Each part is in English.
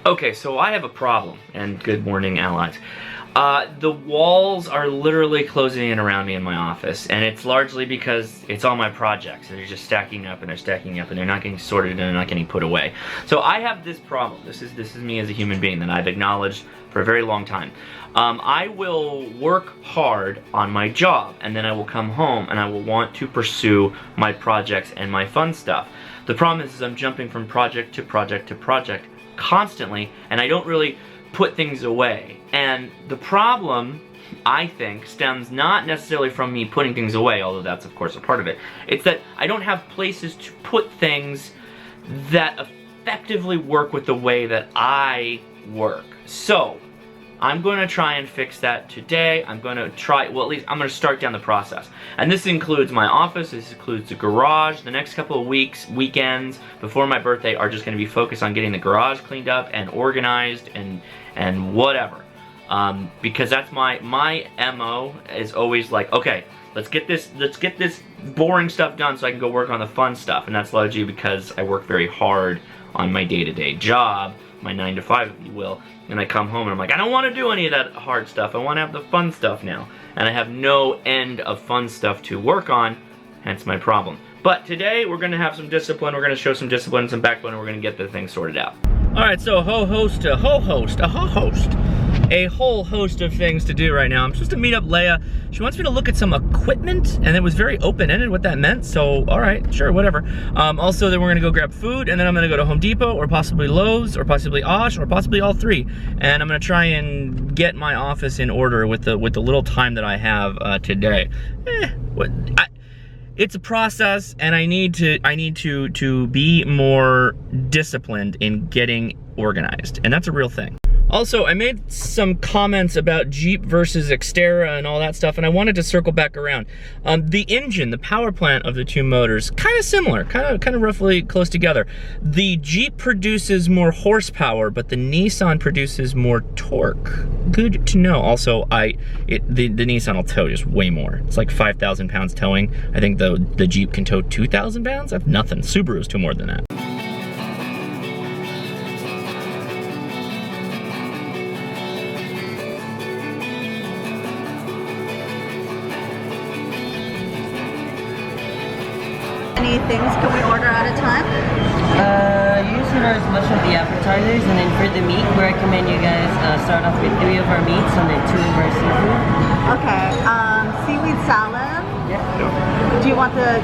Okay, so I have a problem, and good morning, allies. The walls are literally closing in around me in my office, and it's largely because it's all my projects. They're just stacking up, and they're stacking up, and they're not getting sorted, and they're not getting put away. So I have this problem. This is me as a human being that I've acknowledged for a very long time. I will work hard on my job, and then I will come home, and I will want to pursue my projects and my fun stuff. The problem is I'm jumping from project to project to project constantly, and I don't really put things away. And the problem, I think, stems not necessarily from me putting things away, although that's of course a part of it. It's that I don't have places to put things that effectively work with the way that I work. So I'm going to try and fix that today. I'm going to try, well, at least I'm going to start down the process. And this includes my office, this includes the garage. The next couple of weeks, weekends, before my birthday are just going to be focused on getting the garage cleaned up and organized and whatever. Because that's my MO is always like, okay, let's get this boring stuff done so I can go work on the fun stuff. And that's largely because I work very hard on my day-to-day job, my 9 to 5, if you will, and I come home and I'm like, I don't want to do any of that hard stuff. I want to have the fun stuff now. And I have no end of fun stuff to work on, hence my problem. But today we're going to have some discipline, we're going to show some discipline and some backbone, and we're going to get the thing sorted out. Alright, so a whole host of things to do right now. I'm supposed to meet up Leia. She wants me to look at some equipment, and it was very open-ended what that meant, so alright, sure, whatever. Also, then we're gonna go grab food, and then I'm gonna go to Home Depot, or possibly Lowe's, or possibly Osh, or possibly all three. And I'm gonna try and get my office in order with the little time that I have today. It's a process, and I need to be more disciplined in getting organized, and that's a real thing. Also, I made some comments about Jeep versus Xterra and all that stuff, and I wanted to circle back around. The engine, the power plant of the two motors, kind of similar, kind of roughly close together. The Jeep produces more horsepower, but the Nissan produces more torque. Good to know. Also, the Nissan will tow just way more. It's like 5,000 pounds towing. I think the Jeep can tow 2,000 pounds? That's nothing. Subaru's tow more than that. Any things can we order at a time? You should order as much of the appetizers, and then for the meat, we recommend you guys start off with 3 of our meats and then 2 of our seafood. Okay, seaweed salad. Yeah. Do you want the...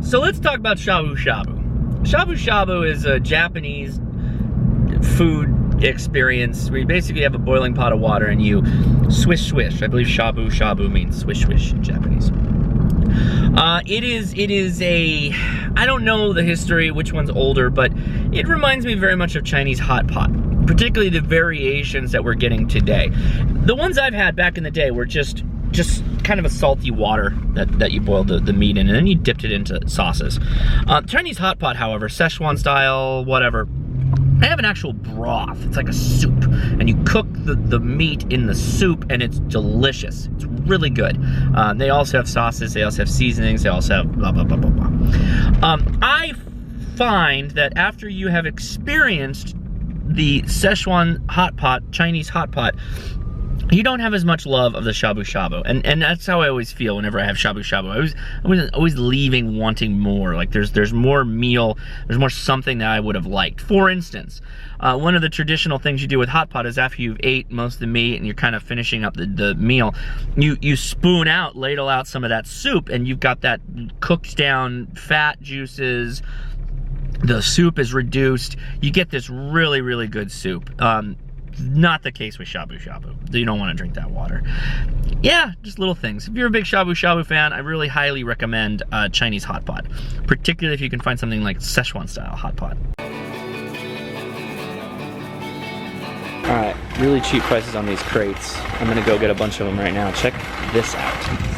So let's talk about shabu shabu. Shabu shabu is a Japanese food experience where you basically have a boiling pot of water and you swish swish. I believe shabu shabu means swish swish in Japanese. It is a, I don't know the history, which one's older, but it reminds me very much of Chinese hot pot, particularly the variations that we're getting today. The ones I've had back in the day were just kind of a salty water that you boiled the meat in, and then you dipped it into sauces. Chinese hot pot, however, Szechuan style, whatever, they have an actual broth. It's like a soup, and you cook the meat in the soup, and it's delicious. It's really good. They also have sauces, they also have seasonings, they also have blah, blah, blah, blah, blah. I find that after you have experienced the Szechuan hot pot, Chinese hot pot, you don't have as much love of the shabu shabu, and that's how I always feel whenever I have shabu shabu. I was always leaving wanting more. Like there's more meal, there's more something that I would have liked. For instance, one of the traditional things you do with hot pot is after you've ate most of the meat and you're kind of finishing up the meal, you spoon out, ladle out some of that soup, and you've got that cooked down fat juices. The soup is reduced. You get this really, really good soup. Not the case with shabu shabu. You don't want to drink that water. Yeah, just little things. If you're a big shabu shabu fan, I really highly recommend Chinese hot pot, particularly if you can find something like Szechuan style hot pot. All right, really cheap prices on these crates. I'm gonna go get a bunch of them right now. Check this out.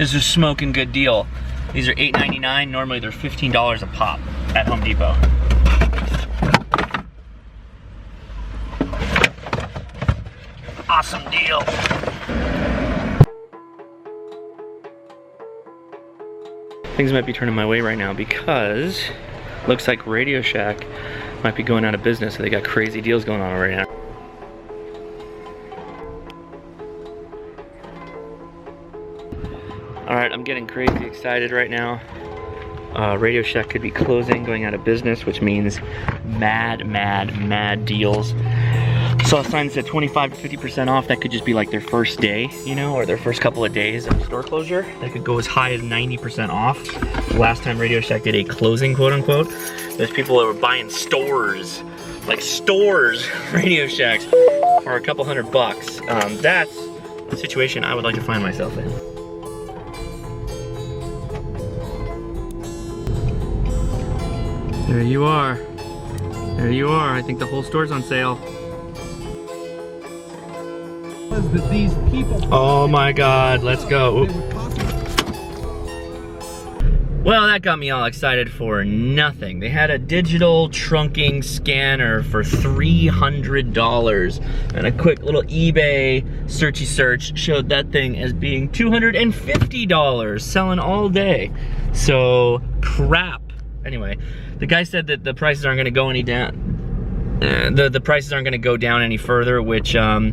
This is a smoking good deal. These are $8.99. Normally they're $15 a pop at Home Depot. Awesome deal. Things might be turning my way right now because looks like Radio Shack might be going out of business, so they got crazy deals going on right now. All right, I'm getting crazy excited right now. Radio Shack could be closing, going out of business, which means mad deals. Saw a sign that said 25 to 50% off. That could just be like their first day, you know, or their first couple of days of store closure. That could go as high as 90% off. The last time Radio Shack did a closing, quote unquote, there's people that were buying stores, like stores, Radio Shacks for a couple $100. That's a situation I would like to find myself in. There you are. There you are. I think the whole store's on sale. That these people, oh my God, let's go. Well, that got me all excited for nothing. They had a digital trunking scanner for $300, and a quick little eBay searchy search showed that thing as being $250, selling all day. So crap. Anyway, the guy said that the prices aren't gonna go any down. The prices aren't gonna go down any further, which I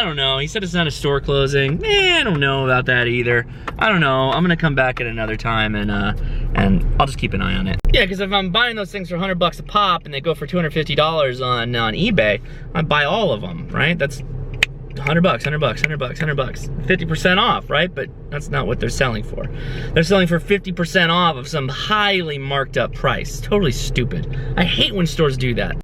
don't know. He said it's not a store closing. I don't know about that either. I don't know. I'm gonna come back at another time and I'll just keep an eye on it. Yeah, because if I'm buying those things for $100 a pop and they go for $250 on eBay, I buy all of them, right? That's $100, $100, $100, $100, 50% off, right? But that's not what they're selling for. They're selling for 50% off of some highly marked up price. Totally stupid. I hate when stores do that.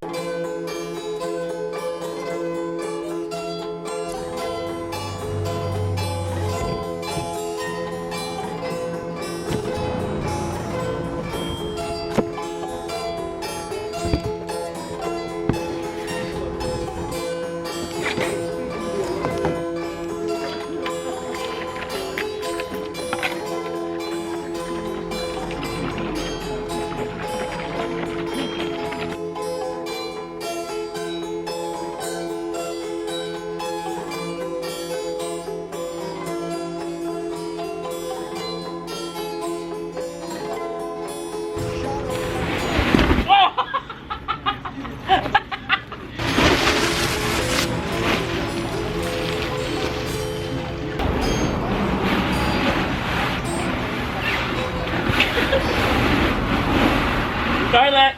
Scarlett!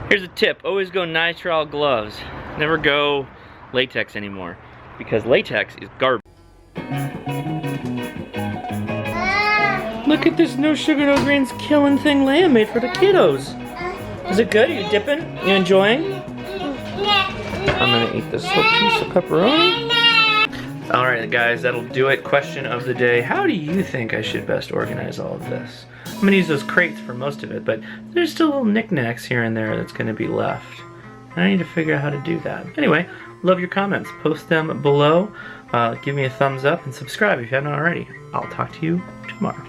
Here's a tip, always go nitrile gloves. Never go latex anymore, because latex is garbage. Look at this no sugar, no grains killing thing lamb made for the kiddos. Is it good? Are you dipping? You enjoying? I'm gonna eat this little piece of pepperoni. All right, guys, that'll do it. Question of the day. How do you think I should best organize all of this? I'm gonna use those crates for most of it, but there's still little knickknacks here and there that's gonna be left. I need to figure out how to do that. Anyway, love your comments. Post them below. Give me a thumbs up and subscribe if you haven't already. I'll talk to you tomorrow.